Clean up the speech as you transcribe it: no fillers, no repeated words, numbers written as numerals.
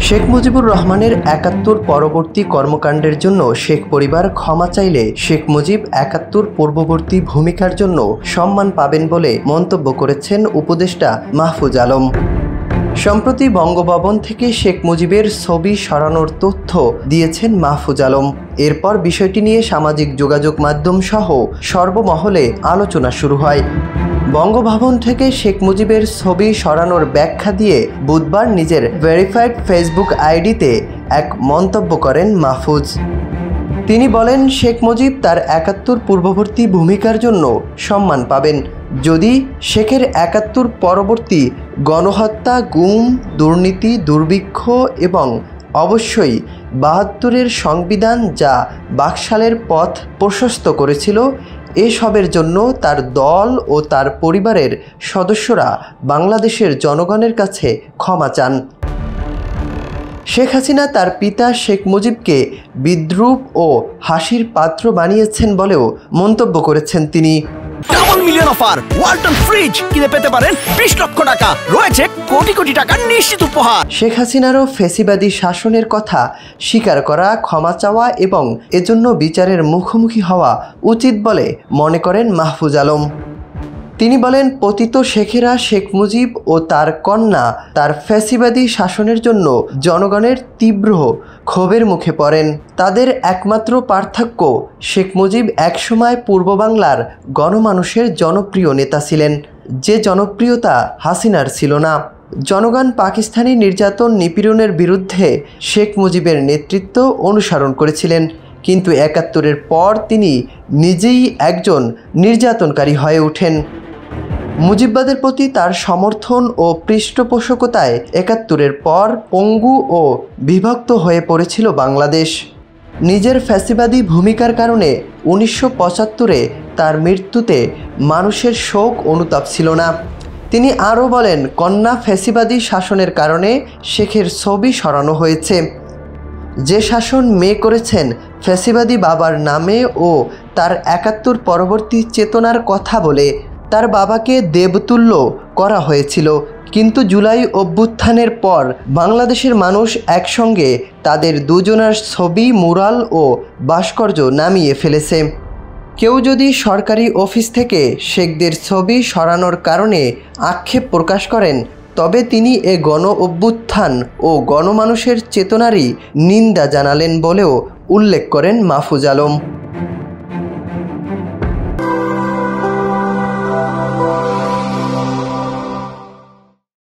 শেখ মুজিবুর রহমানের ৭১ পরবর্তী কর্মকাণ্ডের জন্য শেখ পরিবার ক্ষমা চাইলে শেখ মুজিব ৭১ পূর্ববর্তী ভূমিকার জন্য সম্মান পাবেন বলে মন্তব্য করেছেন উপদেষ্টা মাহফুজ আলম। সম্প্রতি বঙ্গভবন থেকে শেখ মুজিবের ছবি সরানোর তথ্য দিয়েছেন মাহফুজ আলম। এরপর বিষয়টি নিয়ে সামাজিক যোগাযোগ মাধ্যম সহ সর্বমহলে আলোচনা শুরু হয়। বঙ্গভবন থেকে শেখ মুজিবের ছবি সরানোর ব্যাখ্যা দিয়ে বুধবার নিজের ভেরিফাইড ফেসবুক আইডিতে এক মন্তব্য করেন মাহফুজ। তিনি বলেন, শেখ মুজিব তার ৭১ পূর্ববর্তী ভূমিকার জন্য সম্মান পাবেন যদি শেখের ৭১ পরবর্তী গণহত্যা, গুম, দুর্নীতি, দুর্ভিক্ষ এবং অবশ্যই ৭২-এর সংবিধান যা বাকশালের পথ প্রশস্ত করেছিল এসবের জন্য তার দল ও তার পরিবারের সদস্যরা বাংলাদেশের জনগণের কাছে ক্ষমা চান। শেখ হাসিনা তার পিতা শেখ মুজিবকে বিদ্রূপ ও হাসির পাত্র বানিয়েছেন বলেও মন্তব্য করেছেন তিনি। Double million offer Walton fridge কিনে পেতে পারেন ২০ লক্ষ টাকা, রয়েছে কোটি কোটি টাকার নিশ্চিত উপহার। শেখ হাসিনারও ফ্যাসিবাদী শাসনের কথা স্বীকার করা, ক্ষমা চাওয়া এবং এজন্য বিচারের মুখোমুখি হওয়া উচিত বলে মনে করেন মাহফুজ আলম। তিনি বলেন, পতিত শেখেরা শেখ মুজিব ও তার কন্যা তার ফ্যাসিবাদী শাসনের জন্য জনগণের তীব্র ক্ষোভের মুখে পড়েন। তাদের একমাত্র পার্থক্য, শেখ মুজিব একসময় পূর্ব বাংলার গণমানুষের জনপ্রিয় নেতা ছিলেন, যে জনপ্রিয়তা হাসিনার ছিল না। জনগণ পাকিস্তানি নির্যাতন নিপীড়নের বিরুদ্ধে শেখ মুজিবের নেতৃত্ব অনুসরণ করেছিলেন, কিন্তু ৭১-এর পর তিনি নিজেই একজন নির্যাতনকারী হয়ে ওঠেন। মুজিববাদের প্রতি তার সমর্থন ও পৃষ্ঠপোষকতায় ৭১-এর পর পঙ্গু ও বিভক্ত হয়ে পড়েছিল বাংলাদেশ। নিজের ফ্যাসিবাদী ভূমিকার কারণে ১৯৭৫-এ তার মৃত্যুতে মানুষের শোক অনুতাপ ছিল না। তিনি আরও বলেন, কন্যা ফ্যাসিবাদী শাসনের কারণে শেখের ছবি সরানো হয়েছে। যে শাসন মেয়ে করেছেন ফ্যাসিবাদী বাবার নামে ও তার ৭১ পরবর্তী চেতনার কথা বলে তার বাবাকে দেবতুল্য করা হয়েছিল, কিন্তু জুলাই অভ্যুত্থানের পর বাংলাদেশের মানুষ একসঙ্গে তাদের দুজনার ছবি, মুরাল ও ভাস্কর্য নামিয়ে ফেলেছে। কেউ যদি সরকারি অফিস থেকে শেখদের ছবি সরানোর কারণে আক্ষেপ প্রকাশ করেন, তবে তিনি এ গণ অভ্যুত্থান ও গণমানুষের চেতনারই নিন্দা জানালেন বলেও উল্লেখ করেন মাহফুজ আলম।